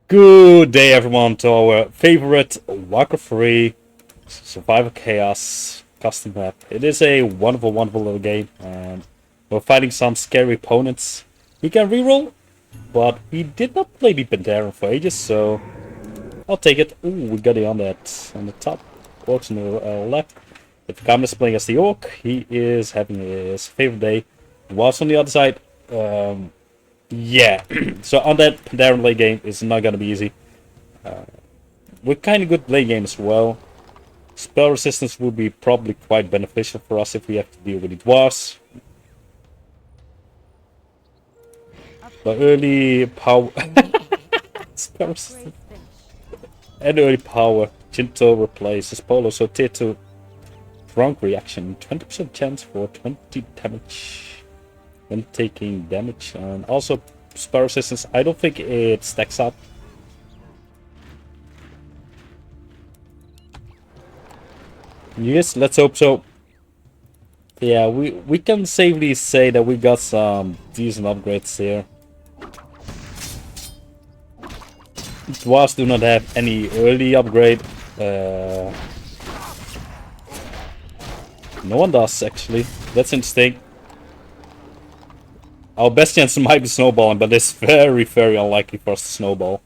Good day, everyone, to our favorite Warcraft 3 Survival Chaos custom map. It is a wonderful, wonderful little game, and we're fighting some scary opponents. We can reroll, but we did not play the Pandaren for ages, so I'll take it. Ooh, we got it on that on the top. Orcs on the left. If Kam is playing as the Orc, he is having his favorite day. Whilst on the other side, yeah, so on that Pandaren late game is not gonna be easy. We're kind of good late game as well. Spell resistance will be probably quite beneficial for us if we have to deal with the dwarves. But early power spell resistance and early power. Jinto replaces Polo, so tier 2 drunk reaction, 20% chance for 20 damage when taking damage, and also spell resistance. I don't think it stacks up. Yes, let's hope so. Yeah, we can safely say that we got some decent upgrades here. Dwarves do not have any early upgrade. No one does, actually. That's interesting. Our best chance might be snowballing, but it's very, very unlikely for us to snowball.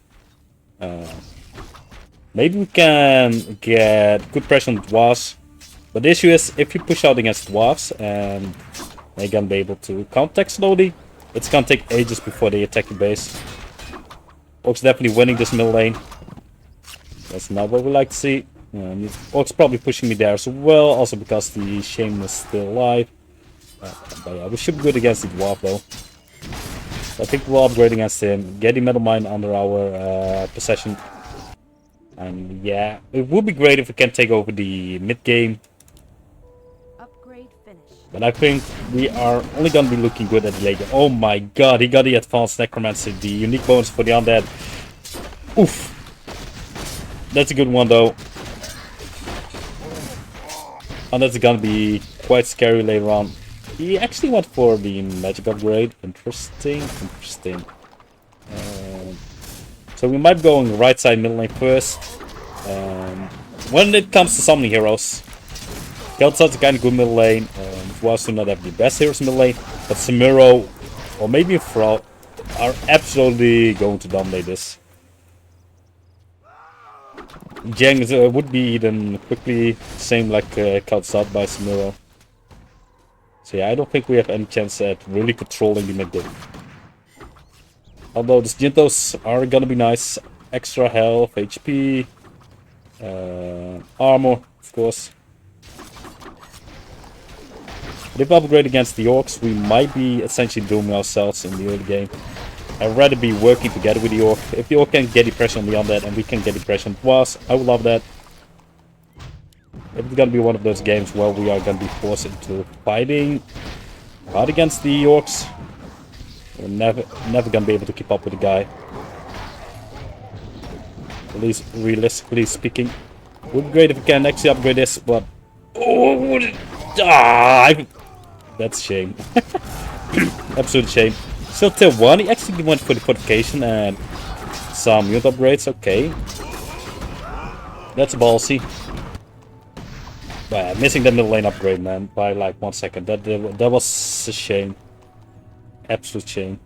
Maybe we can get good pressure on dwarves. But the issue is, if you push out against dwarves and they're gonna be able to counterattack slowly, it's gonna take ages before they attack the base. Orcs definitely winning this middle lane. That's not what we like to see. Orcs probably pushing me there as well, also because the Shame is still alive. But yeah, we should be good against the dwarf though. I think we'll upgrade against him, get the metal mine under our possession. And yeah, it would be great if we can take over the mid game. Upgrade finished. But I think we are only gonna be looking good at the late game. Oh my god, he got the advanced necromancy, the unique bonus for the undead. Oof. That's a good one though. And that's gonna be quite scary later on. He actually went for the magic upgrade. Interesting. So we might be going right side middle lane first. When it comes to summoning heroes, Kel'Thuz's a kind of good middle lane. Dwarves do not have the best heroes in middle lane, but Samuro or maybe Frau are absolutely going to dominate this. Jang would be eaten quickly, same like Kel'Thuz by Samuro. So yeah, I don't think we have any chance at really controlling the mid game. Although these Jintos are gonna be nice. Extra health, HP, armor, of course. But if we upgrade against the Orcs, we might be essentially dooming ourselves in the early game. I'd rather be working together with the Orc. If the Orc can get the pressure on the undead and we can get the pressure on dwarves, I would love that. If it's gonna be one of those games where we are gonna be forced into fighting hard against the Orcs, we're never gonna be able to keep up with the guy. At least realistically speaking. Would be great if we can actually upgrade this, but that's a shame. Absolute shame. Still tier 1, he actually went for the fortification and some unit upgrades, okay. That's ballsy. But missing the middle lane upgrade, man, by like 1 second. That was a shame. Absolute shame.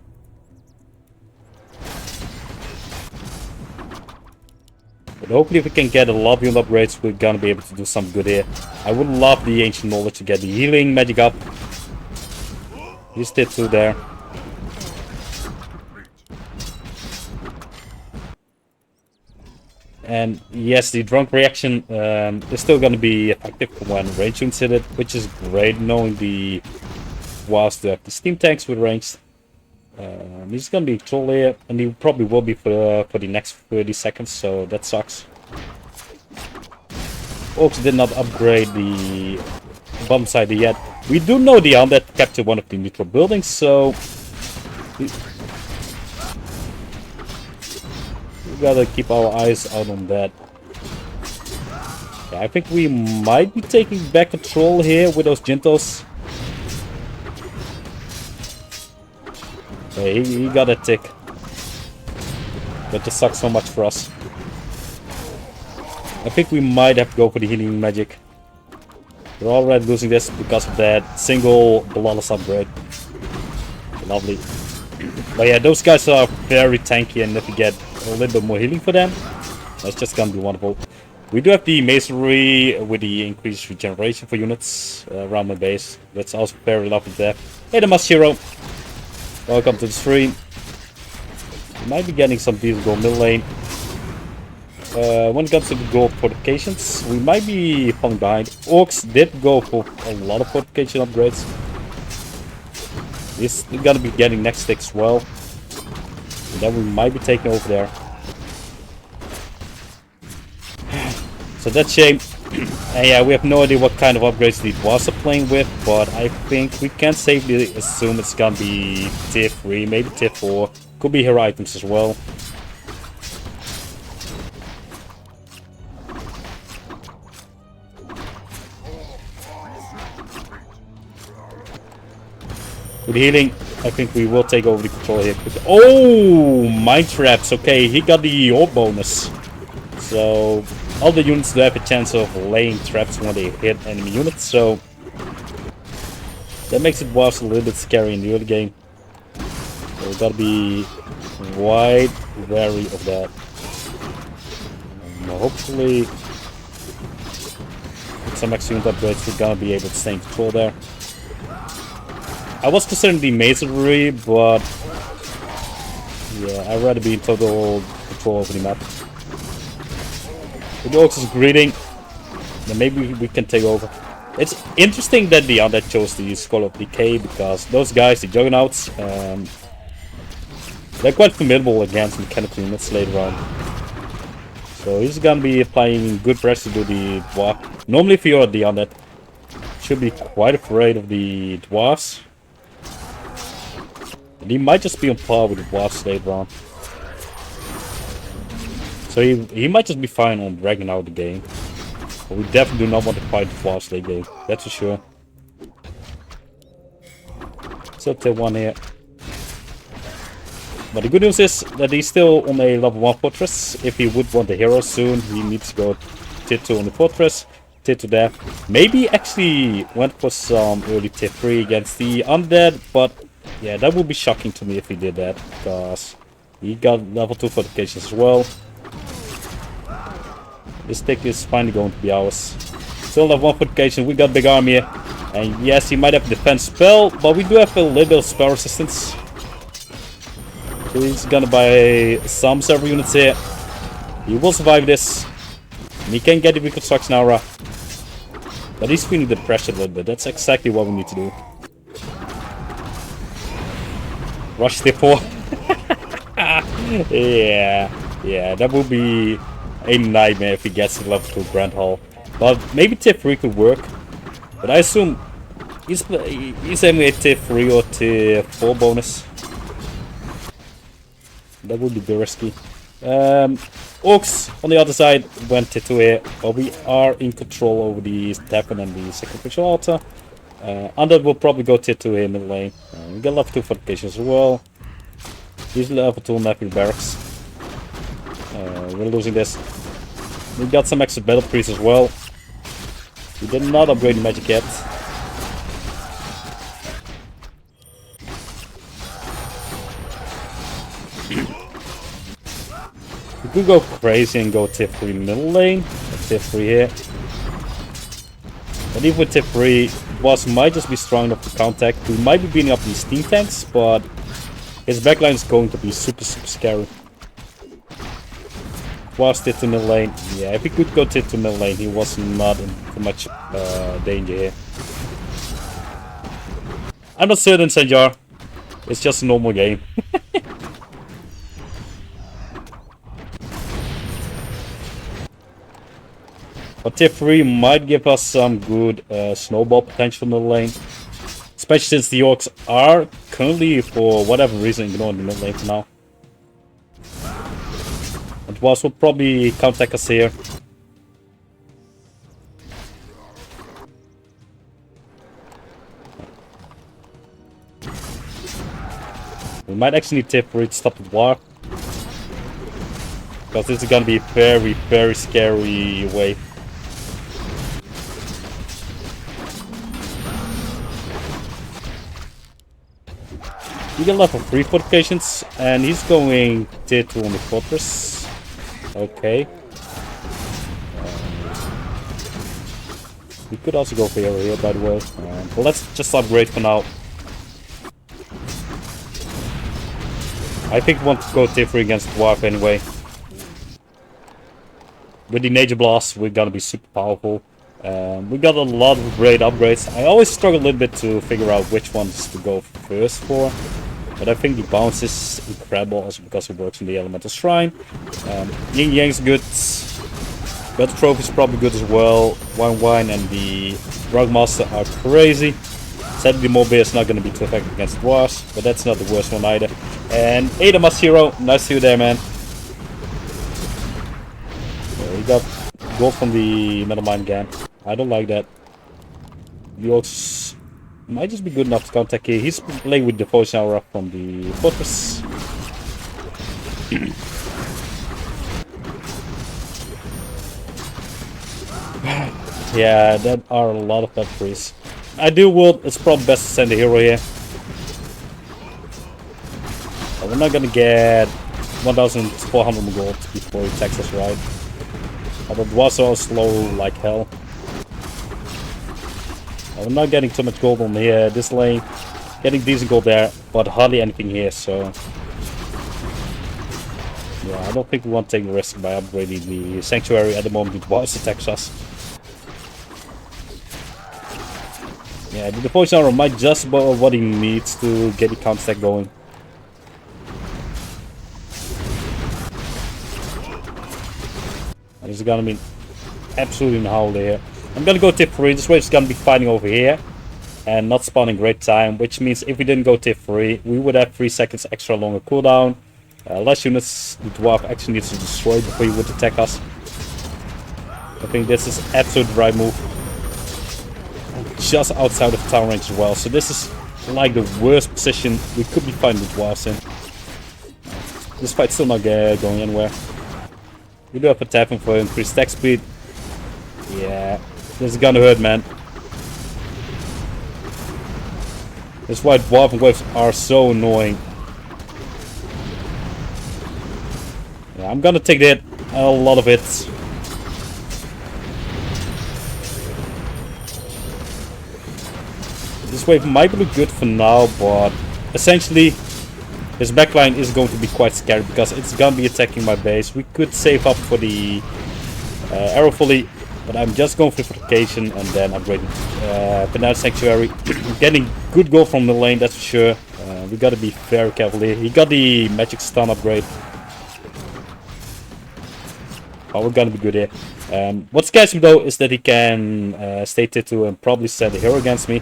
But hopefully if we can get a lot of unit upgrades, we're gonna be able to do some good here. I would love the ancient knowledge to get the healing magic up. He's tier 2 there. And yes, the drunk reaction is still going to be effective when range units hit it, which is great knowing the whilst the steam tanks with range. He's going to be troll here, and he probably will be for the next 30 seconds, so that sucks. Orcs did not upgrade the bomb side yet. We do know the undead captured one of the neutral buildings, so we gotta keep our eyes out on that. Yeah, I think we might be taking back control here with those Jintos. Hey, he got a tick. That just sucks so much for us. I think we might have to go for the healing magic. We're already losing this because of that single Bloodless upgrade. Lovely. But yeah, those guys are very tanky, and if we get a little bit more healing for them, that's just gonna be wonderful. We do have the masonry with the increased regeneration for units around my base. That's also very lovely there. Hey, the Mashiro! Welcome to the stream. We might be getting some decent gold middle lane. When it comes to the gold fortifications, we might be falling behind. Orcs did go for a lot of fortification upgrades. He's gonna be getting next stick as well. And then we might be taking over there. So that's shame. And yeah, we have no idea what kind of upgrades the dwarves are playing with, but I think we can safely assume it's gonna be tier 3, maybe tier 4. Could be hero items as well. With healing, I think we will take over the control here. Oh, mind traps. Okay, he got the orb bonus. So all the units do have a chance of laying traps when they hit enemy units. So that makes it was a little bit scary in the early game. So we gotta be quite wary of that. Hopefully, with some extra unit upgrades, we're gonna be able to stay in control there. I was considering the masonry, but yeah, I'd rather be in total control over the map. With the orcs is greeting, then maybe we can take over. It's interesting that the undead chose the Skull of Decay, because those guys, the Juggernauts, they're quite formidable against mechanical units later on. So he's gonna be applying good pressure to the dwarf. Normally if you're the undead, you should be quite afraid of the dwarves. And he might just be on par with the dwarves later on. So he might just be fine on dragging out the game. But we definitely do not want to fight the dwarves late game, that's for sure. So tier 1 here. But the good news is that he's still on a level 1 fortress. If he would want the hero soon, he needs to go tier 2 on the fortress, tier 2 there. Maybe actually went for some early tier 3 against the undead, but yeah, that would be shocking to me if he did that, because he got level 2 fortifications as well. This stick is finally going to be ours. Still have 1 fortification, we got big army here. And yes, he might have a defense spell, but we do have a little bit of spell resistance. So he's gonna buy some server units here. He will survive this. And he can get the reconstruction aura. But he's feeling the pressure a little bit. That's exactly what we need to do. Rush tier 4. Yeah, that would be a nightmare if he gets to level 2 Grand Hall. But maybe tier 3 could work. But I assume he's aiming a tier 3 or tier 4 bonus. That would be risky. Orcs on the other side went tier 2 here. But we are in control over the tavern and the sacrificial altar. Undead will probably go tier 2 here in the lane. We got level 2 fortifications as well. He's level 2 Napping Barracks. We're losing this. We got some extra battle priests as well. We did not upgrade the magic yet. We could go crazy and go tier 3 middle lane. Tier 3 here. But even with tier 3, boss might just be strong enough to contact. We might be beating up these steam tanks, but his backline is going to be super scary. Was tier 2 middle lane. Yeah, if he could go tier 2 middle lane, he was not in too much danger here. I'm not certain, Senjar. It's just a normal game. But tier 3 might give us some good snowball potential in the lane. Especially since the orcs are currently, for whatever reason, ignoring the mid lane for now. And dwarves will probably counterattack us here. We might actually need tier 3 to stop the war. Because this is gonna be a very, very scary wave. You get level 3 fortifications, and he's going tier 2 on the fortress. Okay. We could also go for hero here, by the way. But let's just upgrade for now. I think we want to go tier 3 against Dwarf anyway. With the Nature Blast, we're gonna be super powerful. We got a lot of great upgrades. I always struggle a little bit to figure out which ones to go first for. But I think the bounce is incredible also because it works in the Elemental Shrine. Yin Yang's good. Battle Trophy is probably good as well. Wine and the grandmaster are crazy. Sadly, the Morbid is not going to be too effective against dwarves, but that's not the worst one either. And Ada Masiro, nice to you there, man. We got gold from the Metal Mine again. I don't like that. The Orcs might just be good enough to contact here. He's playing with the voice aura from the fortress. Yeah, that are a lot of bad trees. Ideal world, it's probably best to send a hero here. But we're not gonna get 1,400 gold before he attacks us, right? But it was so slow like hell. We're not getting too much gold on here, this lane. Getting decent gold there, but hardly anything here, so... Yeah, I don't think we want to take the risk by upgrading the Sanctuary at the moment it was attacks us. Yeah, the poison arrow might just about what he needs to get the counter attack going. And it's gonna be absolutely in howl here. I'm gonna go tip 3. This wave's gonna be fighting over here and not spawning great time, which means if we didn't go tip 3, we would have 3 seconds extra longer cooldown. Less units the dwarf actually needs to destroy before he would attack us. I think this is absolute right move. Just outside of town range as well, so this is like the worst position we could be fighting the dwarves in. This fight's still not going anywhere. We do have a tapping for increased attack speed. Yeah, this is gonna hurt, man. That's why dwarven waves are so annoying. Yeah, I'm gonna take the hit, a lot of it. This wave might look good for now, but essentially his backline is going to be quite scary because it's gonna be attacking my base. We could save up for the arrow volley, but I'm just going for fortification and then upgrading Pandaren Sanctuary. Getting good gold from the lane, that's for sure. We gotta be very careful here. He got the magic stun upgrade. Oh, we're gonna be good here. What scares me though is that he can stay tier 2 and probably send a hero against me.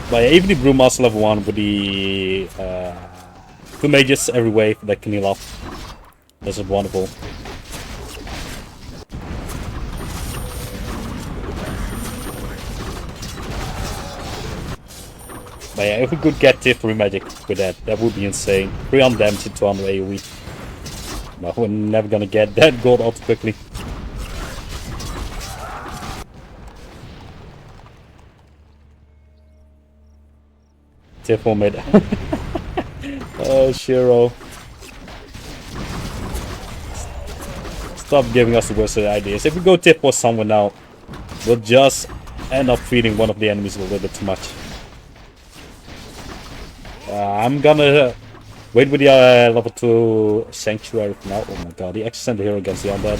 But yeah, even the Brewmaster level 1 with the 2 mages every wave that can heal up. This is wonderful. But yeah, if we could get tier 3 magic with that, that would be insane. 300 damage and 200 AoE. But we're never gonna get that gold out quickly. Tier 4 mid. Oh, Shiro. Stop giving us the worst ideas. If we go tier 4 somewhere now, we'll just end up feeding one of the enemies a little bit too much. I'm gonna wait with the level 2 Sanctuary for now. Oh my god, he actually sent the hero against the undead.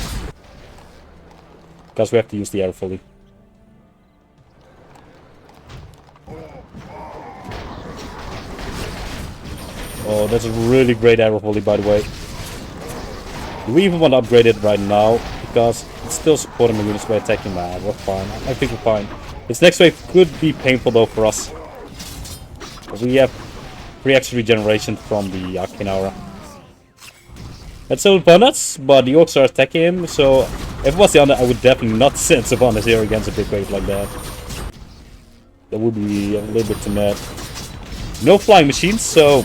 Because we have to use the arrow fully. Oh, that's a really great arrow volley, by the way. Do we even want to upgrade it right now? Because it's still supporting my units by attacking. Nah, we're fine. I think we're fine. This next wave could be painful though for us. But we have 3 extra regeneration from the Arcane Aura. That's still Pandas, but the Orcs are attacking him, so if it was the other, I would definitely not send Sylvanas here against a big wave like that. That would be a little bit too mad. No flying machines, so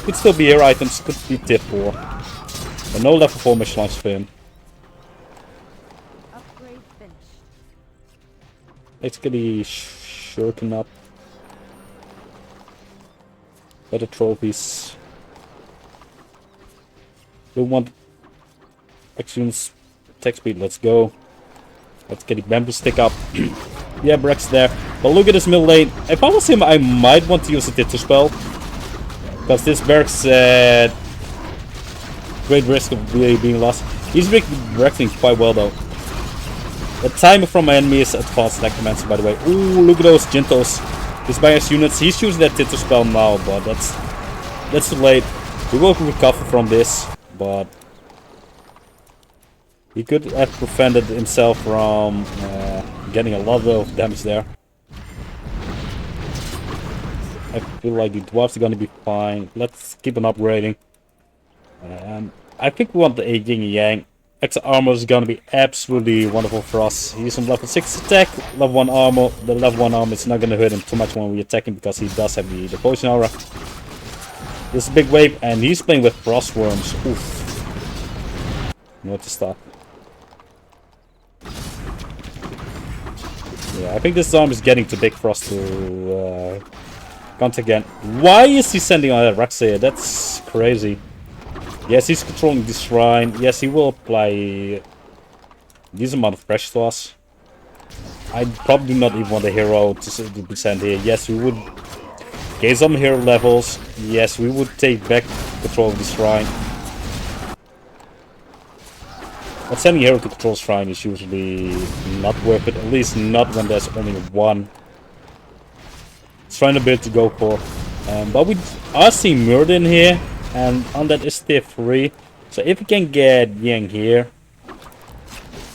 could still be air items, could be tier 4. But no level 4 mission launch for him. Upgrade finished. Let's get the shuriken up. Better trophies. We want actions, attack speed, let's go. Let's get the bamboo stick up. Yeah, Breck's there. But look at this middle lane. If I was him, I might want to use a Titter spell. Because this Breck's at great risk of being lost. He's reacting quite well though. The timer from my enemy is advanced necromancer, by the way. Ooh, look at those Jintos. His bias units. He's using that Titter spell now, but that's too late. We will recover from this, but he could have prevented himself from getting a lot of damage there. I feel like the dwarves are gonna be fine. Let's keep on upgrading. I think we want the yin and yang. Extra armor is gonna be absolutely wonderful for us. He's on level 6 attack, level 1 armor. The level 1 armor is not gonna hurt him too much when we attack him because he does have the potion aura. This is a big wave, and he's playing with frost worms. Oof. Know to stop. Yeah, I think this arm is getting too big for us to counter again. Why is he sending out a Raxia? That's crazy. Yes, he's controlling the shrine. Yes, he will apply a decent amount of pressure to us. I probably do not even want a hero to be sent here. Yes, we would gain some hero levels. Yes, we would take back control of the shrine. But sending a hero to control shrine is usually not worth it. At least not when there's only one shrine ability to go for. But we are seeing murder in here. And on that is tier 3. So if we can get Yang here,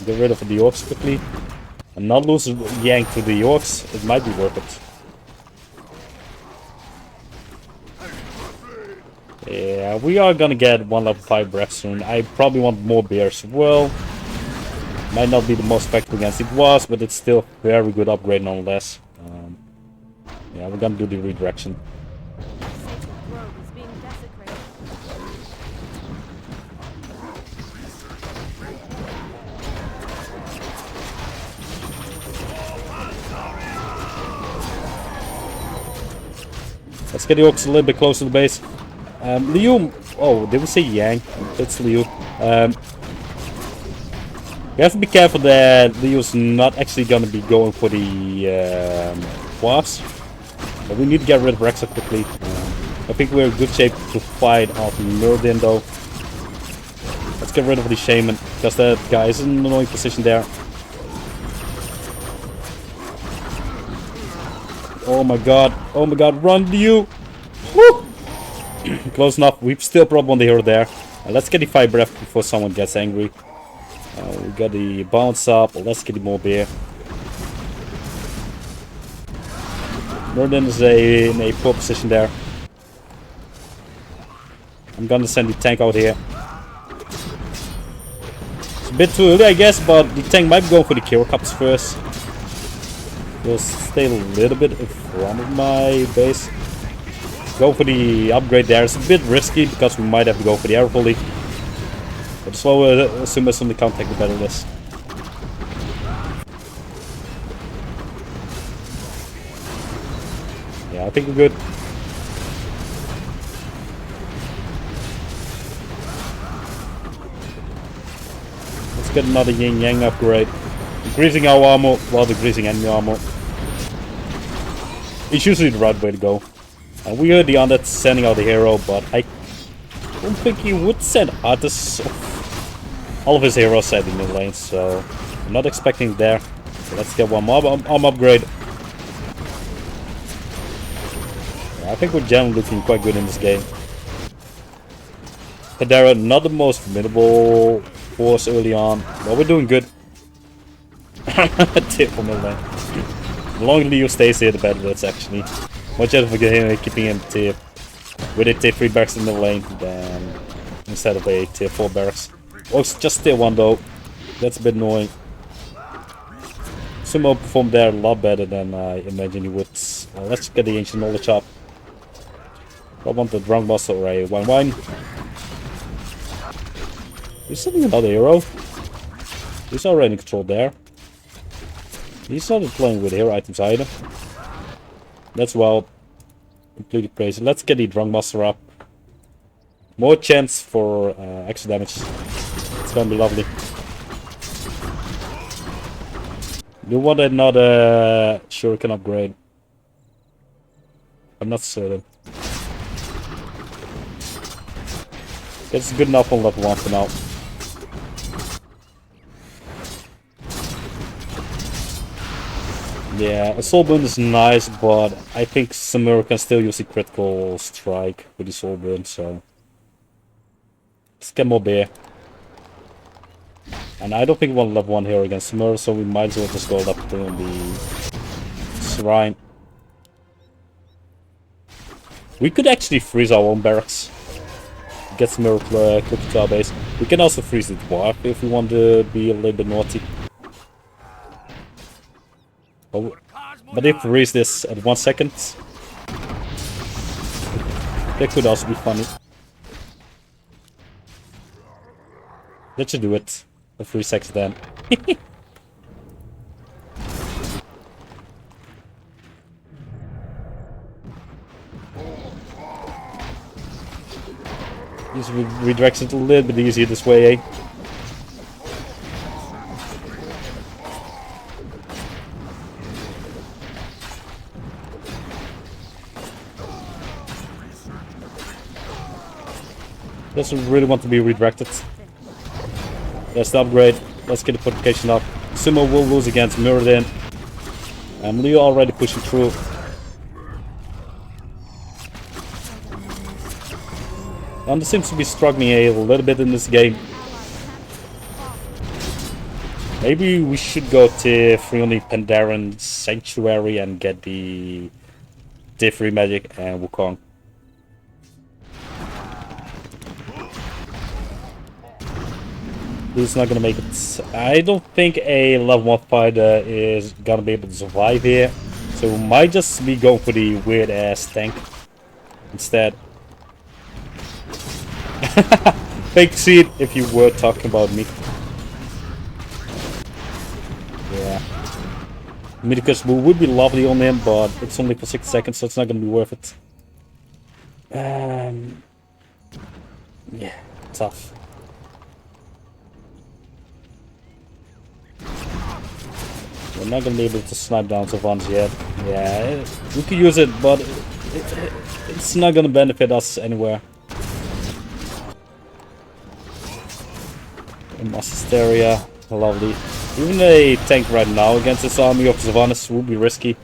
get rid of the orcs quickly, and not lose Yang to the orcs, it might be worth it. Yeah, we are gonna get 1 level 5 breath soon. I probably want more bears as well. Might not be the most effective against it was, but it's still a very good upgrade nonetheless. Yeah, we're gonna do the redirection. Let's get the orcs a little bit closer to the base. Liu, oh, did we say Yang? That's Liu. We have to be careful that Liu's not actually gonna be going for the dwarves. But we need to get rid of Rexa quickly. I think we're in good shape to fight off Murdin though. Let's get rid of the shaman, because that guy is in an annoying position there. Oh my god, run Liu! Woo! Close enough, we still probably want the hero there. Let's get the fire breath before someone gets angry. We got the bounce up, let's get the more beer. Murden is in a poor position there. I'm gonna send the tank out here. It's a bit too early I guess, but the tank might go for the Kiro Cups first. We'll stay a little bit in front of my base. Go for the upgrade there. It's a bit risky because we might have to go for the air volley. But the slower Sumas on the contact, the better it is. Yeah, I think we're good. Let's get another yin yang upgrade. Increasing our armor while decreasing enemy armor. It's usually the right way to go. And we heard the undead sending out the hero, but I don't think he would send artists. All of his heroes at the mid lane, so I'm not expecting there. So let's get one more armor upgrade. Yeah, I think we're generally looking quite good in this game. Pandaren, not the most formidable force early on, but we're doing good. Tip from the lane. The longer Leo stays here, the better it is actually. Much better for keeping him tip with a tier 3 barracks in the lane than instead of a tier 4 barracks. Oh, it's just tier 1 though. That's a bit annoying. Sumo performed there a lot better than I imagined he would. Let's get the ancient knowledge up. I want the grandmaster or a wine. He's sending another hero. He's already in control there. He's not playing with hero items either. That's well completely crazy. Let's get the grandmaster up. More chance for extra damage. It's gonna be lovely. You want another shuriken upgrade? I'm not certain. It's good enough on level 1 for now. Yeah, a soul burn is nice, but I think Samura can still use the critical strike with the soul burn, so let's get more beer. And I don't think we want level 1 here against Samura, so we might as well just go up to the shrine. We could actually freeze our own barracks. Get Samura closer to our base. We can also freeze the dwarf if we want to be a little bit naughty. But if we freeze this at 1 second, that could also be funny. Let's just do it. For 3 seconds then. This redirects it a little bit easier this way, eh? Doesn't really want to be redirected. That's the upgrade. Let's get the fortification up. Sumo will lose against Muradin. And Leo already pushing through. Panda seems to be struggling a little bit in this game. Maybe we should go to Friendly Pandaren Sanctuary and get the Diffry Magic and Wukong. Who's not gonna make it? I don't think a level 1 fighter is gonna be able to survive here. So we might just be going for the weird ass tank instead. Fake seed if you were talking about me. Yeah. Midicus would be lovely on him, but it's only for 6 seconds, so it's not gonna be worth it. Yeah, tough. We're not gonna be able to snipe down Savants yet. Yeah, we could use it, but it's not gonna benefit us anywhere. Masteria, lovely. Even a tank right now against this army of Savanas would be risky.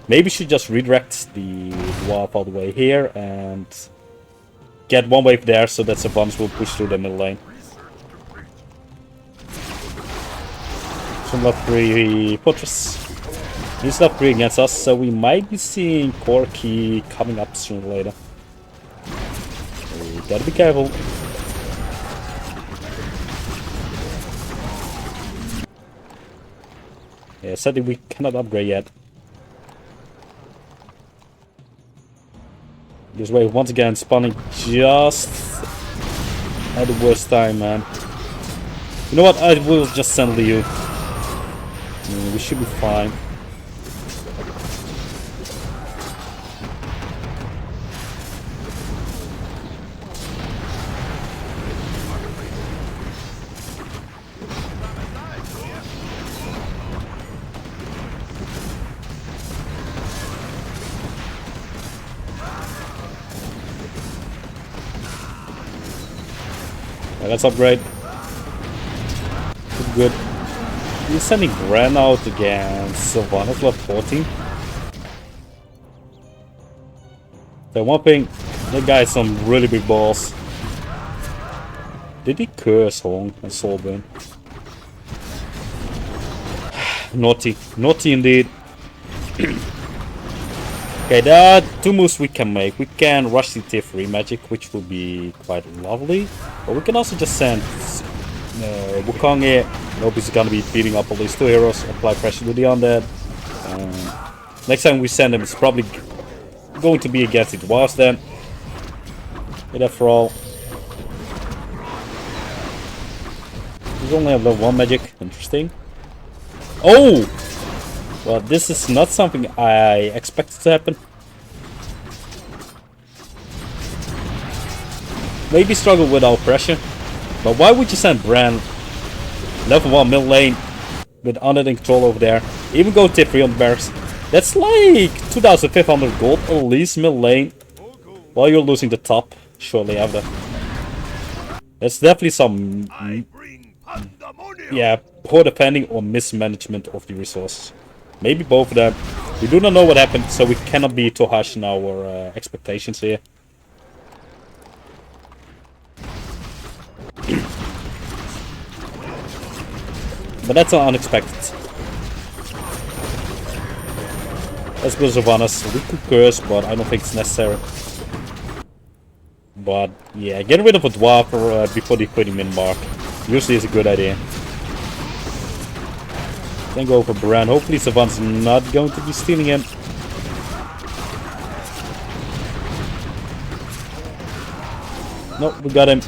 Maybe we should just redirect the dwarf all the way here and get one wave there so that Savanas will push through the middle lane. Some level 3 fortress. He's level 3 against us, so we might be seeing Corki coming up sooner or later. We gotta be careful. Yeah, sadly we cannot upgrade yet. This wave once again spawning just at the worst time, man. You know what? I will just send Liu. We should be fine. Let's upgrade. Good. He's sending Gran out against Sylvanas level 14. So one thing, that guy has some really big balls. Did he curse Hong and Soulburn? Naughty. Naughty indeed. Okay, there are 2 moves we can make. We can rush the tier 3 magic, which will be quite lovely. But we can also just send Wukong here. Nobody's gonna be beating up all these 2 heroes. Apply pressure to the undead. Next time we send him, it's probably going to be against the dwarves then. Hit after all. He's only have level 1 magic. Interesting. Oh! Well, this is not something I expected to happen. Maybe struggle without pressure. But why would you send Bran level 1 mid lane with unending control over there? Even go tier 3 on the barracks. That's like 2,500 gold at least mid lane. While you're losing the top shortly after. That's definitely some... yeah, poor defending or mismanagement of the resources. Maybe both of them. We do not know what happened, so we cannot be too harsh in our expectations here. But that's unexpected. Let's go Sylvanas. We could curse, but I don't think it's necessary. But yeah, getting rid of a dwarf before the 30-minute mark usually is a good idea. Then go for Bran. Hopefully Sylvanas not going to be stealing him. Nope, we got him.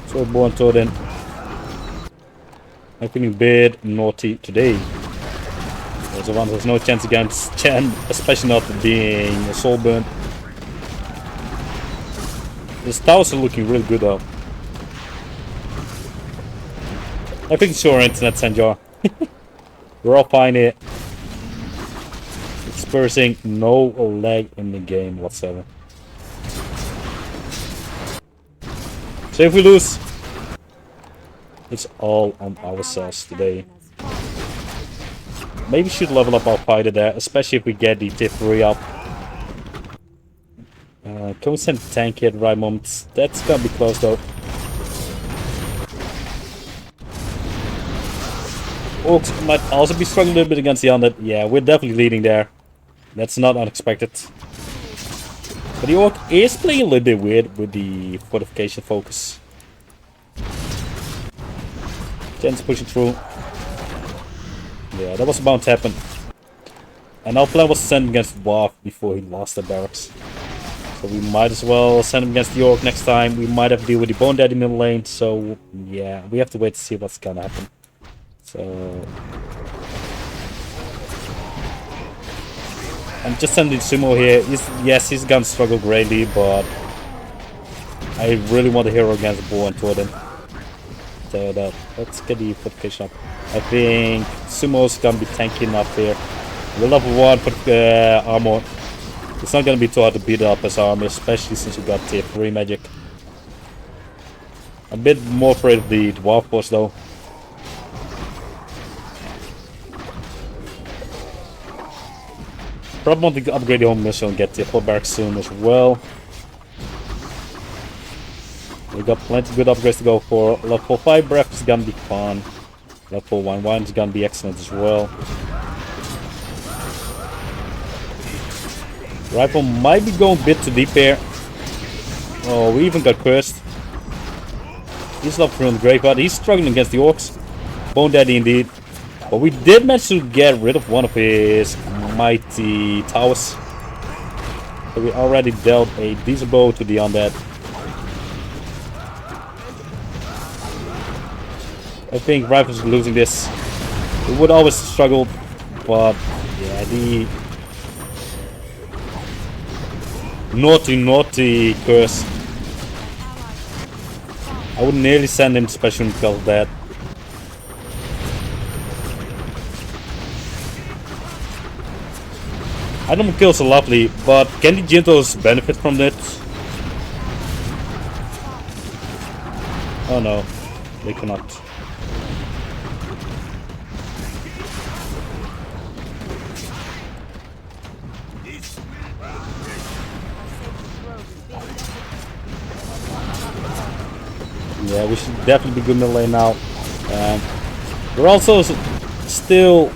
So born Todin. I'm feeling a bit naughty today. Sylvanas has no chance against Chen, especially not being a soul burn. His towers are looking really good though. I think it's your internet, Sanjar. We're all fine here. Experiencing no lag in the game whatsoever. So if we lose, it's all on ourselves today. Maybe we should level up our fighter there, especially if we get the tier 3 up. Can we send a tank here at the right moment? That's gonna be close though. Orcs might also be struggling a little bit against the undead. Yeah, we're definitely leading there. That's not unexpected. But the Orc is playing a little bit weird with the fortification focus. Jen's pushing through. Yeah, that was bound to happen. And our plan was to send him against Dwarf before he lost the barracks. So we might as well send him against the Orc next time. We might have to deal with the Bone Daddy middle lane. So yeah, we have to wait to see what's gonna happen. So I'm just sending Sumo here. Yes, he's gonna struggle greatly, but I really want a hero against Bo and Torden. So let's get the fortification up. I think Sumo's gonna be tanking up here. We're level 1 for armor. It's not gonna be too hard to beat up his army, especially since we got tier 3 magic. A bit more afraid of the dwarf boss though. Probably want to upgrade the home mission and get the full barracks soon as well. We got plenty of good upgrades to go for. Level 5 breath is gonna be fun. Level 1 wine is gonna be excellent as well. Rifle might be going a bit too deep here. Oh, we even got cursed. He's level 3 on the graveyard. He's struggling against the orcs. Bone Daddy indeed. But we did manage to get rid of one of his mighty towers. So we already dealt a decent blow to the undead. I think Rifle's losing this. We would always struggle, but yeah, the naughty curse. I would nearly send him special because of that. Item kills are lovely, but can the Jintos benefit from that? Oh no, they cannot. Yeah, we should definitely be good middle lane now. We're also still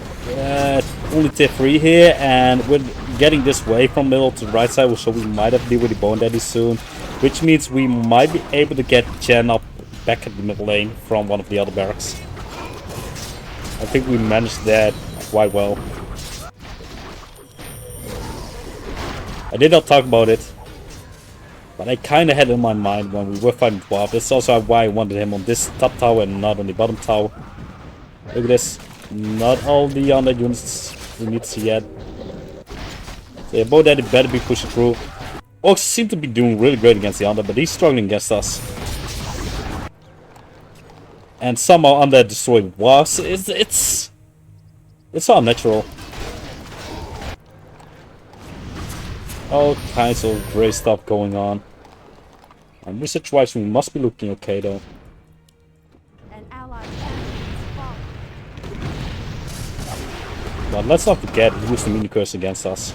only tier 3 here, and we're getting this way from middle to the right side, so we might have to deal with the Bone Daddy soon. Which means we might be able to get Chen up back at the middle lane from one of the other barracks. I think we managed that quite well. I did not talk about it, But I kind of had in my mind when we were fighting Dwarf. That's also why I wanted him on this top tower and not on the bottom tower. Look at this. Not all the undead units we need to see yet. So yeah, both that it better be pushing through. Orcs seem to be doing really great against the undead, but he's struggling against us. And somehow undead destroyed dwarves. It's so unnatural. All kinds of great stuff going on. And research-wise, we must be looking okay though. An ally has fallen. But let's not forget, he used the mini curse against us.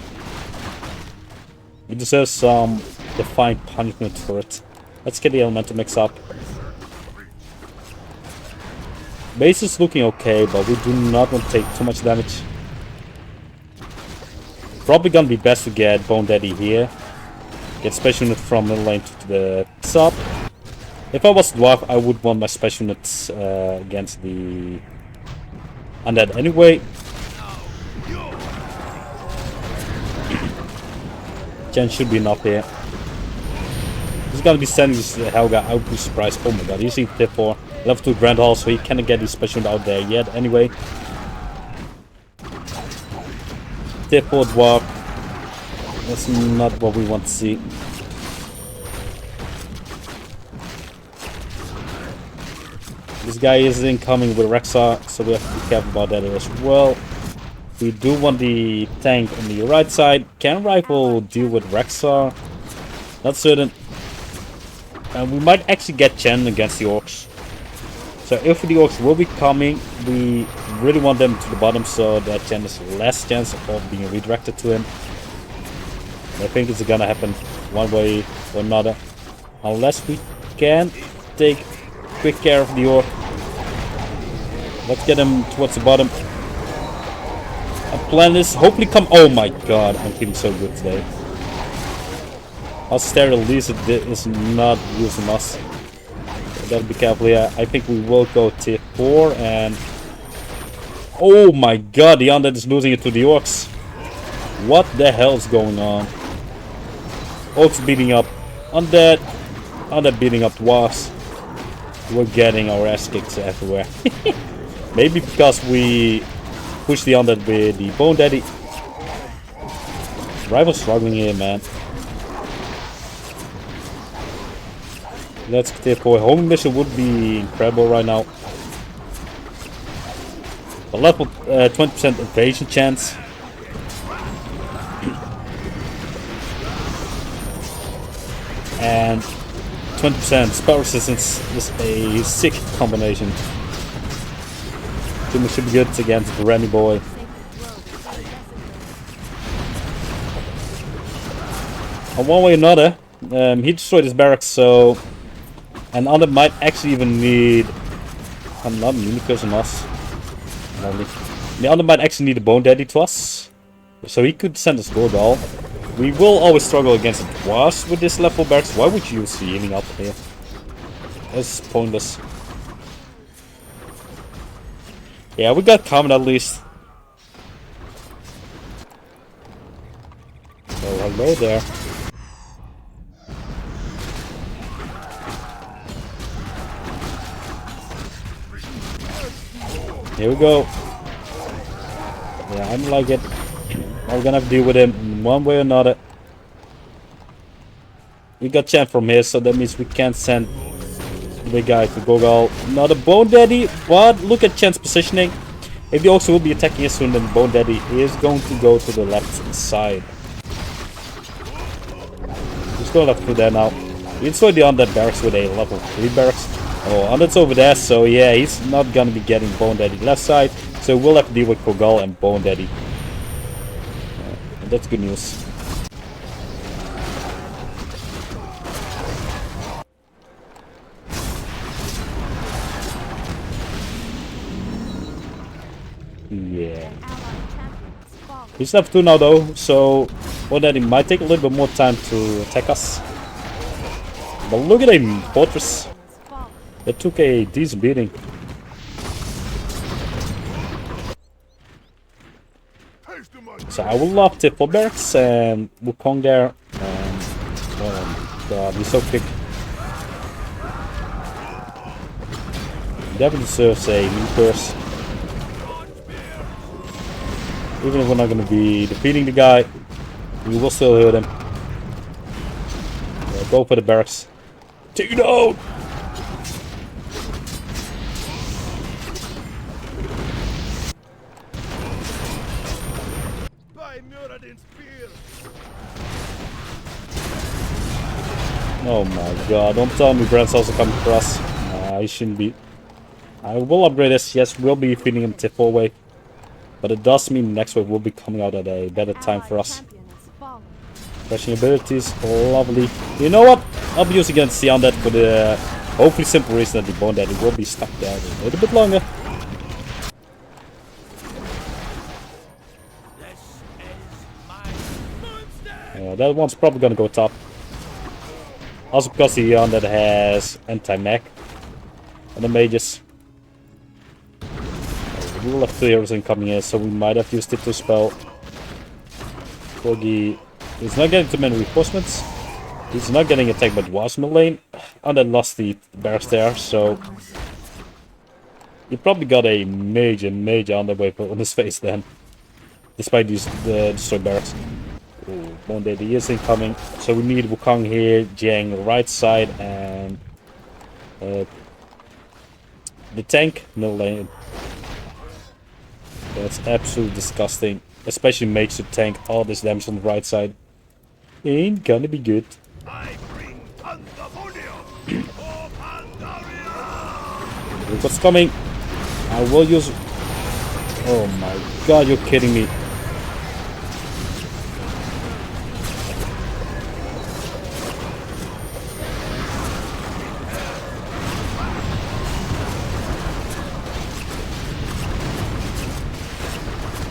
He deserves some divine punishment for it. Let's get the elemental mix up. Base is looking okay, but we do not want to take too much damage. Probably gonna be best to get Bone Daddy here. Get special unit from middle lane to the top. If I was Dwarf, I would want my special units against the undead anyway. Chen should be enough here. He's gonna be sending this Helga out to surprise. Oh my god, he's in tier 4. Level 2 Grand Hall, so he cannot get his special out there yet anyway. Tier 4 Dwarf. That's not what we want to see. This guy is incoming with Rexar, so we have to be careful about that as well. We do want the tank on the right side. Can Rifle deal with Rexar? Not certain. And we might actually get Chen against the Orcs. So if the Orcs will be coming, we really want them to the bottom so that Chen has less chance of being redirected to him. I think it's gonna happen one way or another. Unless we can take quick care of the Orc. Let's get him towards the bottom. Our plan is hopefully come. Oh my god, I'm feeling so good today. Our stereo Lisa is not using us. Gotta be careful here. I think we will go tier 4 and... Oh my god, the undead is losing it to the Orcs. What the hell is going on? Orcs beating up undead. Undead beating up dwarves. We're getting our ass kicked everywhere. Maybe because we push the undead with the Bone Daddy. Rival's struggling here, man. Let's tier 4. Homing mission would be incredible right now. A level 20% evasion chance. And 20% spell resistance is a sick combination. Too much should be good against the Remy boy. And one way or another, he destroyed his barracks, so... And other might actually even need another Unicus on us. Lovely. The other might actually need a Bone Daddy to us. So he could send us Gordal. We will always struggle against the dwarves with this level barracks. Why would you use healing up here? That's pointless. Yeah, we got common at least. So hello there. Here we go. Yeah, I don't like it. We're gonna have to deal with him in one way or another. We got Chen from here, so that means we can't send the big guy to Gogol. Not a Bone Daddy, but look at Chen's positioning. If the Orcs will be attacking us soon, then Bone Daddy is going to go to the left side. Just go left through there now. We destroyed the undead barracks with a level 3 barracks. Oh, undead's over there, so yeah, he's not gonna be getting Bone Daddy left side. So we'll have to deal with Kogal and Bone Daddy. That's good news. Yeah. He's level 2 now though, so Bone Daddy might take a little bit more time to attack us. But look at him, Fortress. It took a decent beating. So I will love tier 4 barracks and Wukong there. And God, he's so quick. Definitely deserves a new curse. Even if we're not going to be defeating the guy, we will still hurt him. Go for the barracks. Take it out! Oh my god, don't tell me Brent's also coming for us. Nah, he shouldn't be. I will upgrade this. Yes, we'll be feeding him tip 4 wave. But it does mean next wave will be coming out at a better time for us. Crashing abilities, lovely. You know what? I'll be using against the undead for the hopefully simple reason that the bone daddy will be stuck there a little bit longer. That one's probably gonna go top. Also because the undead has anti-mech and the mages. We will have 2 heroes incoming here, so we might have used it to spell. Corgi is not getting too many reinforcements. He's not getting attacked by dwarves in the lane. And then lost the barracks there, so he probably got a major underwave on his face then. Despite these destroyed barracks. Ooh, Bone Daddy is incoming. So we need Wukong here, Jiang right side, and the tank middle lane. That's absolutely disgusting. Especially makes you tank all this damage on the right side. Ain't gonna be good. I bring Look what's coming. I will use... Oh my god, you're kidding me.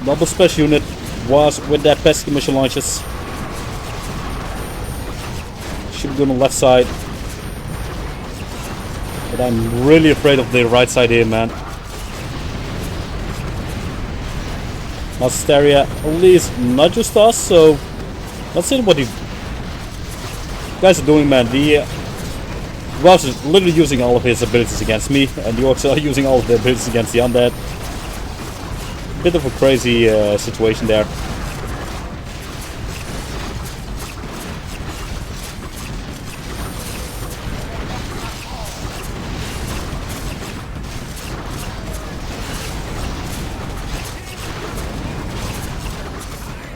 Double special unit was with that pesky missile launches. Should be on the left side. But I'm really afraid of the right side here, man. Masteria, at least not just us, so let's see what the guys are doing, man. The Ross is literally using all of his abilities against me, and the orcs are using all of their abilities against the undead. Bit of a crazy situation there.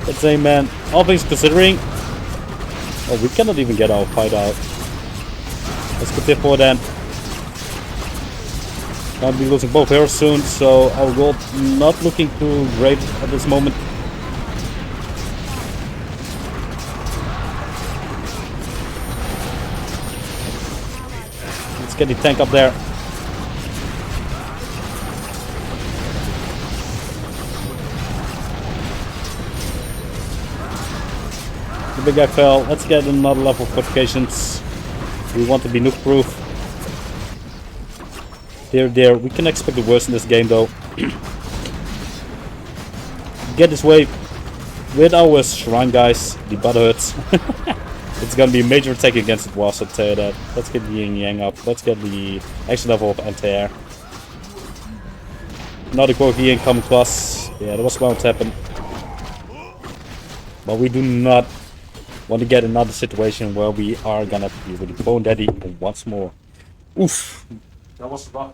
Let's say, man, all things considering, oh, we cannot even get our fight out. Let's go tip for then. Gonna be losing both heroes soon, so our gold not looking too great at this moment. Let's get the tank up there. The big guy fell. Let's get another level of fortifications. We want to be nuke proof. There. We can expect the worst in this game, though. Get this wave with our shrine, guys. The butt hurts. It's gonna be a major attack against it was, I'll tell you that. Let's get the yin yang up. Let's get the extra level of anti-air. Another quirky incoming plus. Yeah, that was bound to happen. But we do not want to get another situation where we are gonna be with the Bone Daddy once more. Oof. That was rough.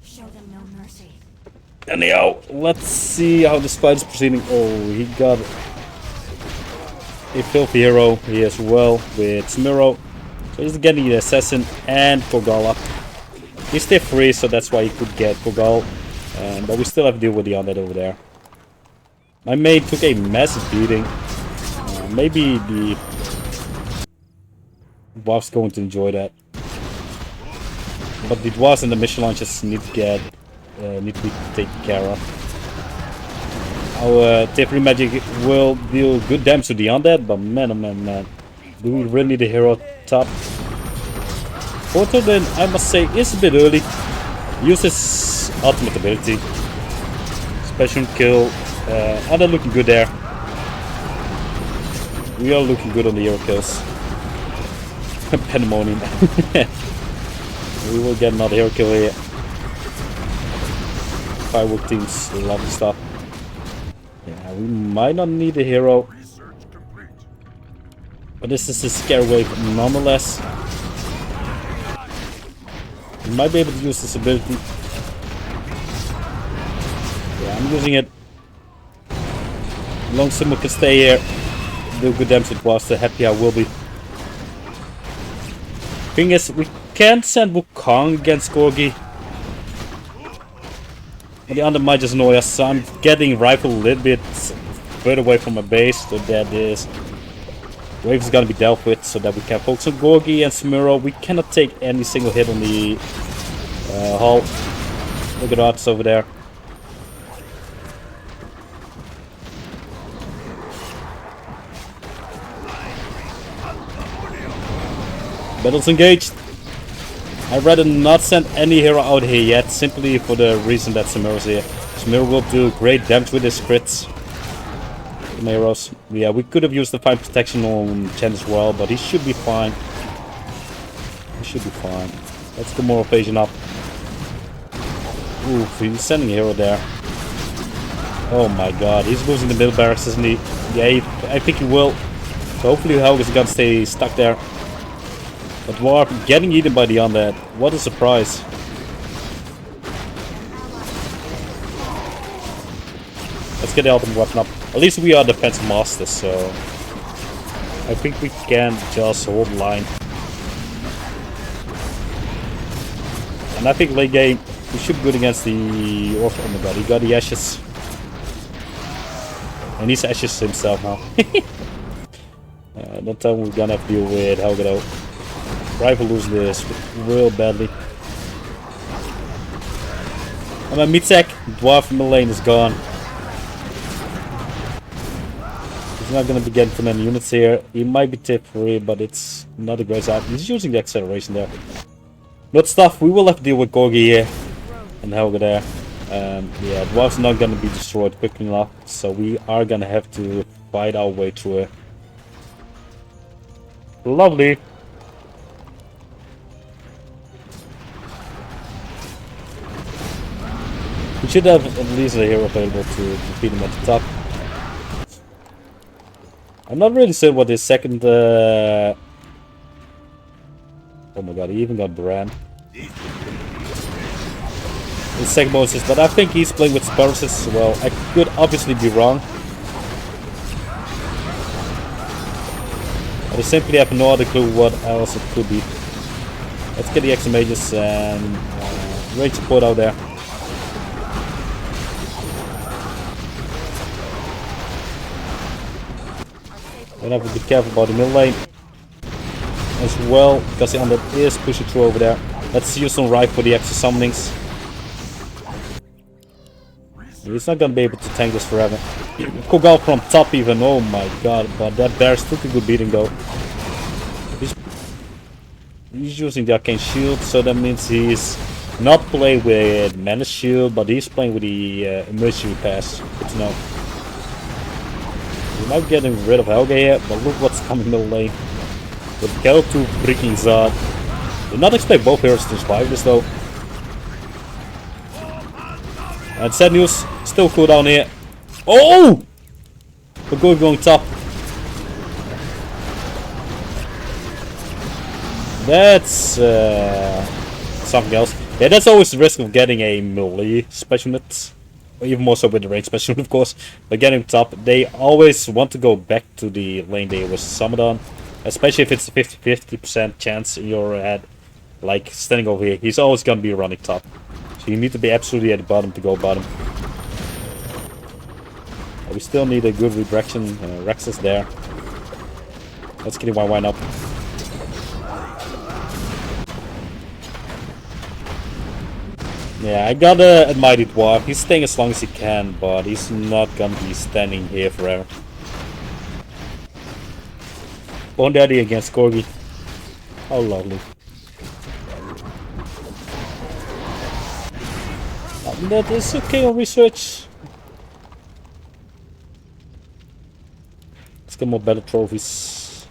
Show them no mercy. Anyhow, let's see how this fight is proceeding. Oh, he got a filthy hero here as well with Smiro. So he's getting the assassin and Kogala. He's still free, so that's why he could get Kogal. But we still have to deal with the undead over there. My main took a massive beating. Maybe the dwarf's going to enjoy that. But the dwarves and the mission launches need to be taken care of. Our tier 3 magic will deal good damage to the undead, but man, oh man, do we really need a hero top? Photo then, I must say, is a bit early. Use his ultimate ability. Special kill. And they're looking good there. We are looking good on the hero kills. Pandemonium. We will get another hero kill here. Firework teams, lovely stuff. Yeah, we might not need a hero. But this is a scare wave nonetheless. We might be able to use this ability. Yeah, I'm using it. Long someone can stay here. Do good damage with was, the happy I will be. Thing is, we can't send Wukong against Gorgi. The under might just annoy us, so I'm getting rifle a little bit further away from my base, so that is wave is gonna be dealt with, so that we can focus on Gorgi and Smuro. We cannot take any single hit on the hull. Look at that over there. Battle's engaged. I'd rather not send any hero out here yet, simply for the reason that Smiro's here. Smiro will do great damage with his crits. Heroes. Yeah, we could have used the fine protection on Chen as well, but he should be fine. He should be fine. Let's get more evasion up. Oof, he's sending a hero there. Oh my god, he's losing the middle barracks, isn't he? Yeah, I think he will. So hopefully Helg is gonna stay stuck there. But Dwarf getting eaten by the undead. What a surprise. Let's get the ultimate weapon up. At least we are defense masters, so I think we can just hold line. And I think late game we should be good against the Orphan. Oh my god, he got the ashes. And he's ashes himself now. Don't tell me we're gonna have to deal with Helga though. Rival losing this real badly. And my Mitzek, Dwarf from the lane is gone. He's not gonna be getting too many units here. He might be tip free, but it's not a great side. He's using the acceleration there. Good stuff. We will have to deal with Gorgi here and Helga there. Yeah, Dwarf's not gonna be destroyed quickly enough, so we are gonna have to fight our way through it. Lovely. We should have at least a hero available to defeat him at the top. I'm not really sure what his second... Oh my god, he even got Bran. His second bonus is, but I think he's playing with Sparrows as well. I could obviously be wrong. I simply have no other clue what else it could be. Let's get the extra mages and range support out there. Gonna have to be careful about the middle lane as well, because the undead is pushing through over there. Let's use some right for the extra summonings. He's not gonna be able to tank this forever. Kogal from top even, oh my god, but that bear took a good beating though. He's using the arcane shield, so that means he's not playing with Menace shield, but he's playing with the emergency pass. Good to know. We're not getting rid of Helga here, but look what's coming the lane. With Kel 2 freaking Zod. Did not expect both heroes to survive this though. And sad news, still cool down here. Oh! We're going top. That's something else. Yeah, that's always the risk of getting a melee special unit. Even more so with the range special unit, of course. But getting top, they always want to go back to the lane they were summoned on. Especially if it's a 50% chance in your head. Like standing over here, he's always gonna be running top. So you need to be absolutely at the bottom to go bottom. We still need a good redirection. Rex is there. Let's get him one up. Yeah, I gotta admire the Dwarf. He's staying as long as he can, but he's not gonna be standing here forever. Bone Daddy against Corgi. How lovely. That is okay on research. get more battle trophies.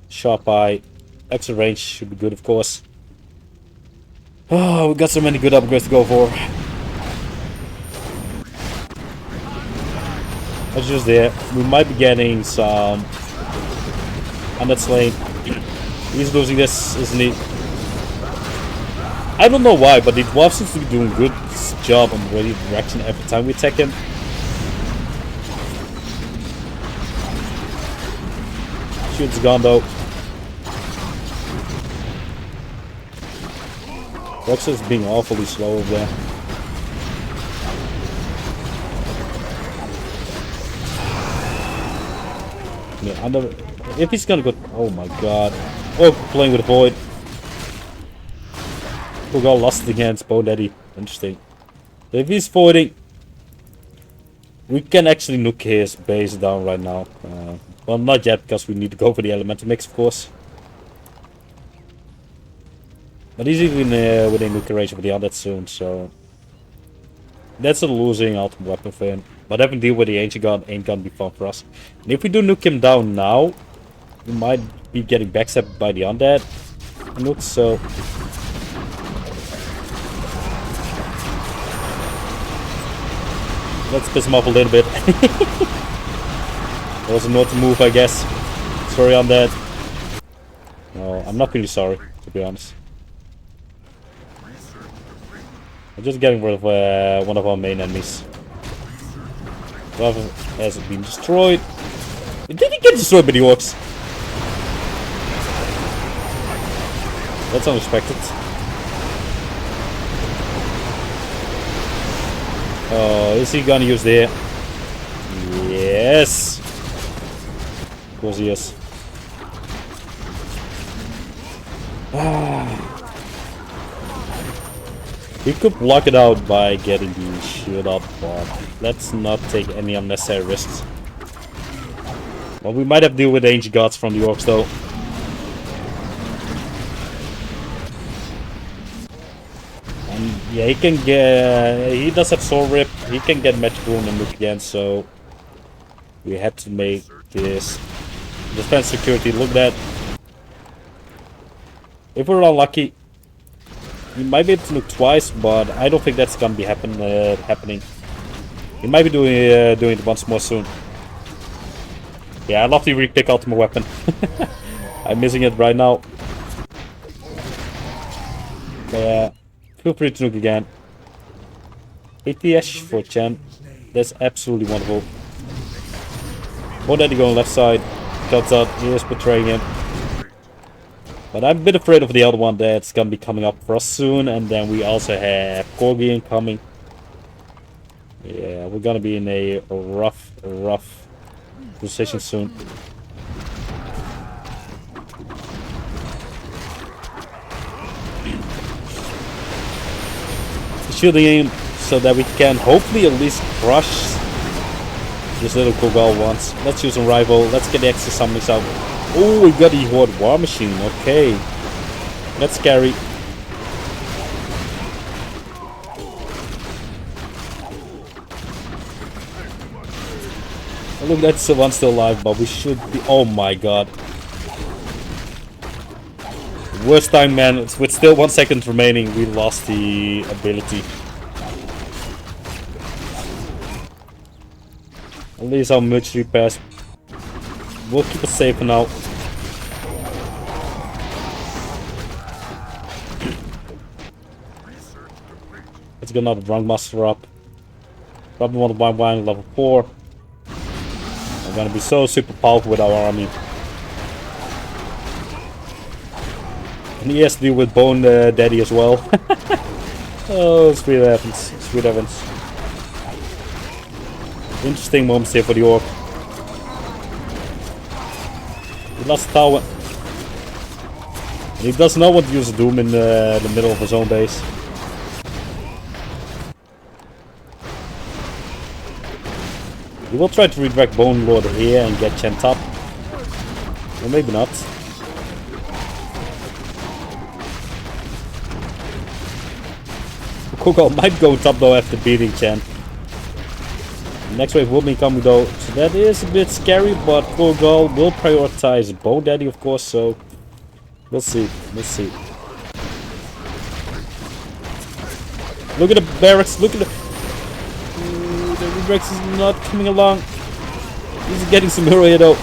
Sharp eye. Extra range should be good, of course. Oh, we got so many good upgrades to go for. Let's just there. We might be getting some undead slain. He's losing this, isn't he? I don't know why, but the dwarf seems to be doing a good job on ready direction every time we attack him. Shield's gone though. Rex is being awfully slow over there. Yeah, if he's gonna go, oh my god! Oh, playing with a void. We got lost against Bone Daddy. Interesting. So if he's voiding, we can actually nuke his base down right now. Well, not yet because we need to go for the elemental mix, of course. But he's even within nuke range of the undead soon, so that's a losing ultimate weapon for him. But having to deal with the ancient god ain't gonna be fun for us. And if we do nuke him down now, we might be getting backstabbed by the undead nukes, so let's piss him off a little bit. There was a note to move, I guess. Sorry on that. No, I'm not really sorry, to be honest. I'm just getting rid of one of our main enemies. Rather has been destroyed. Did he get destroyed by the orcs? That's unexpected. Oh, is he gonna use the... Yes! Of course he is. We could block it out by getting the shield up, but let's not take any unnecessary risks. Well, we might have to deal with the ancient gods from the orcs though. And yeah, he can get... he does have soul rip, he can get magic wound and nuke again, so we had to make this defense security look that. If we're unlucky, we might be able to nuke twice, but I don't think that's gonna be happening. We might be doing it once more soon. Yeah, I love the re-pick ultimate weapon. I'm missing it right now. Yeah, feel free to nuke again. ATS for Chen. That's absolutely wonderful. One daddy going left side. Cuts out. He is betraying him. But I'm a bit afraid of the other one that's gonna be coming up for us soon. And then we also have Corgi incoming. Yeah, we're gonna be in a rough position soon. Shielding him so that we can hopefully at least crush this little Kogal once. Let's use a rival. Let's get the extra summonings out. Oh, we got the Horde War Machine. Okay. That's scary. Oh, look, that's the one still alive, but we should be... Oh my god. Worst time, man. With still 1 second remaining, we lost the ability. At least our merge repairs will keep us safe for now. Let's get another grandmaster up. Probably want to buy wine level 4. We're gonna be so super powerful with our army. And he has to deal with Bone Daddy as well. Oh, sweet heavens, sweet heavens. Interesting moments here for the orc. He lost the tower. And he does not want to use a Doom in the middle of his own base. He will try to redirect Bone Lord here and get Chen top. Or maybe not. Koko might go top though after beating Chen. Next wave will be coming though, so that is a bit scary, but Gorgal will prioritize Bone Daddy, of course, so we'll see, we'll see. Look at the barracks, look at the... Ooh, the barracks is not coming along. He's getting some hero here though.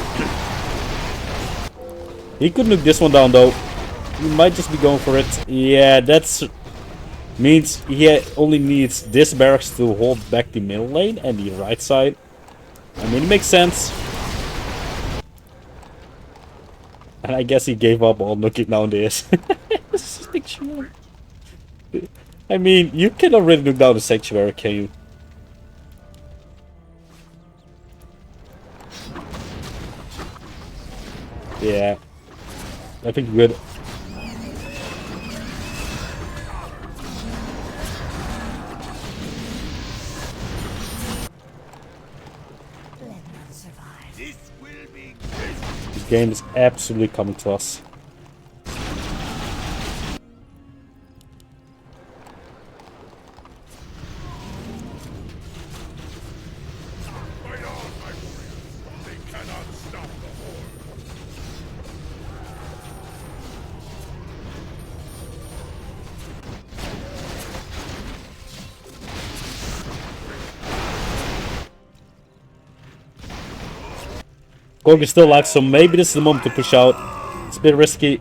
He could nuke this one down though. He might just be going for it. Yeah, that's... means he only needs this barracks to hold back the middle lane and the right side. I mean, it makes sense. And I guess he gave up on looking down this. Sanctuary. I mean, you cannot really look down the sanctuary, can you? Yeah. I think we're good. This game is absolutely coming to us. Gorg is still alive, so maybe this is the moment to push out. It's a bit risky.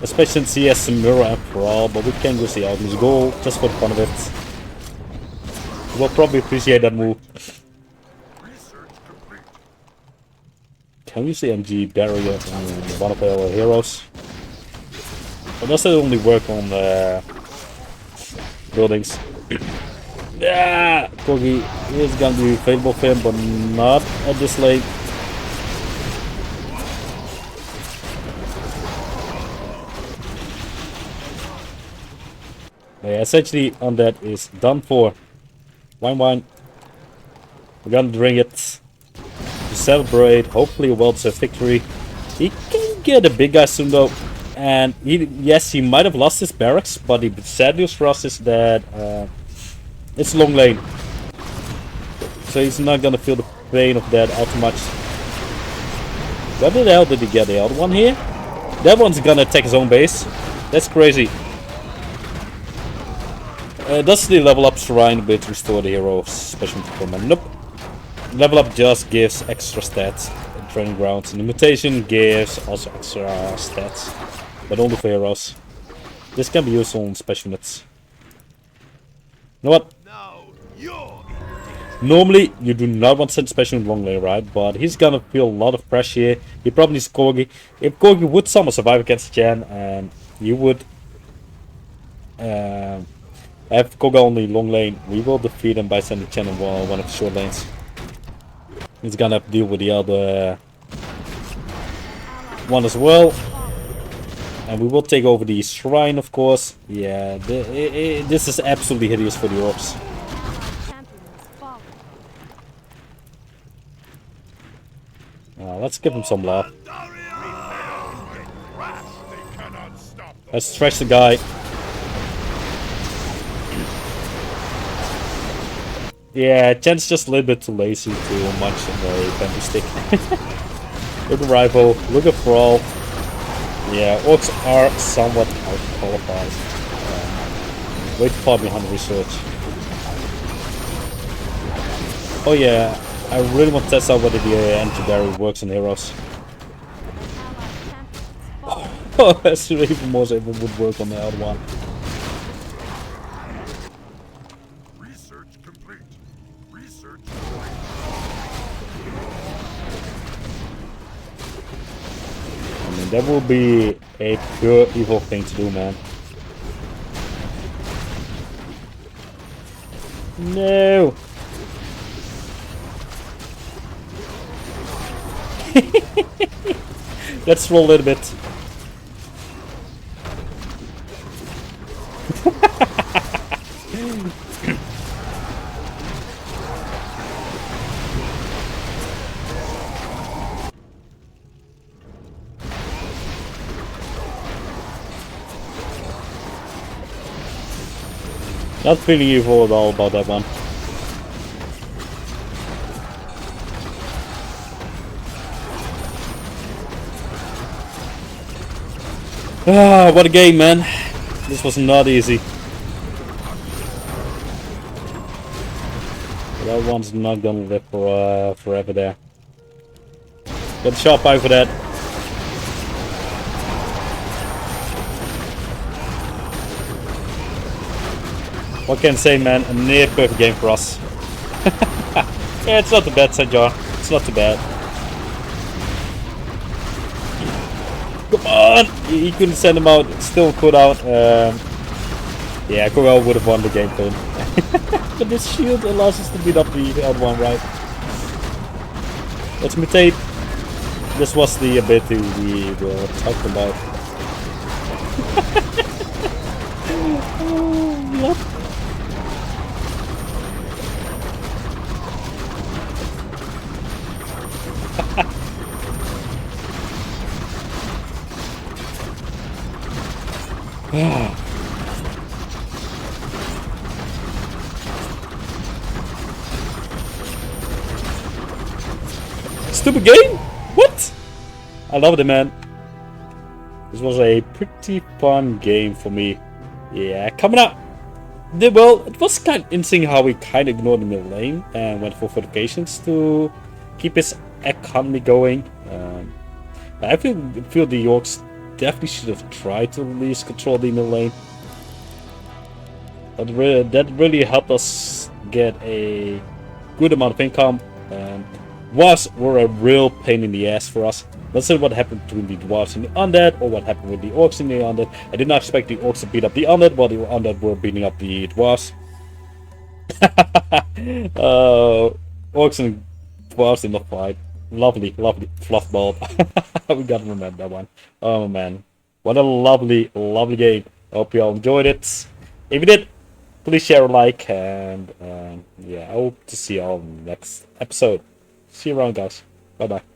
Especially since he has some mirror after all, but we can go see out his goal just for the fun of it. We'll probably appreciate that move. Can we see MG barrier on one of our heroes? Or does it only work on buildings? Yeah, Corgi is gonna be favorable for him, but not at this late. Yeah, essentially on that is done for. Wine. We're gonna drink it to celebrate, hopefully a well-deserved victory. He can get a big guy soon though. And yes, he might have lost his barracks, but the sad news for us is that it's long lane. So he's not gonna feel the pain of that all too much. What the hell did he get? The other one here? That one's gonna attack his own base. That's crazy. Does the level up shrine bit restore the hero special performance? Nope. Level up just gives extra stats in training grounds. And the mutation gives also extra stats. But only for heroes. This can be used on special units. You know what? Normally, you do not want to send special in long lane, right? But he's gonna feel a lot of pressure here. He probably needs Corgi. If Corgi would somehow survive against Jan, and you would have Corgi only long lane, we will defeat him by sending Jan in one of the short lanes. He's gonna have to deal with the other one as well. And we will take over the shrine, of course. Yeah, this is absolutely hideous for the orcs. Let's give him some love. Let's stretch the guy. Yeah, Jen's just a little bit too lazy to munch on the bamboo stick. Look at Rival, look at Brawl. Yeah, orcs are somewhat out-qualified. Way too far behind the research. Oh yeah, I really want to test out whether the anti-barrier works on heroes. Oh, that's even more so it would work on the other one. Research complete. Research complete. I mean, that would be a pure evil thing to do, man. No. Let's roll a little bit. Not feeling evil at all about that one. Ah, what a game, man. This was not easy. That one's not gonna live for forever there. Got a sharp eye for that. What can I say, man? A near perfect game for us. Yeah, it's not too bad, St. John. It's not too bad. Come on! He couldn't send him out. Still put out. Yeah, Corel would have won the game then. But this shield allows us to beat up the other one, right? Let's mutate. This was the ability we were talking about. Oh, yep. Stupid game? What? I loved it, man. This was a pretty fun game for me. Yeah, coming up. Well, it was kind of interesting how we kind of ignored the middle lane and went for fortifications to keep his economy going. I feel the Orcs definitely should have tried to at least control the middle lane. But that really helped us get a good amount of income. Dwarves were a real pain in the ass for us. Let's say what happened between the dwarves and the undead, or what happened with the orcs and the undead. I did not expect the orcs to beat up the undead, while the undead were beating up the dwarves. Orcs and dwarves in the fight. Lovely, lovely fluff ball. We gotta remember that one. Oh man, what a lovely, lovely game. Hope you all enjoyed it. If you did, please share a like, and yeah, I hope to see you all in the next episode. See you around, guys. Bye bye.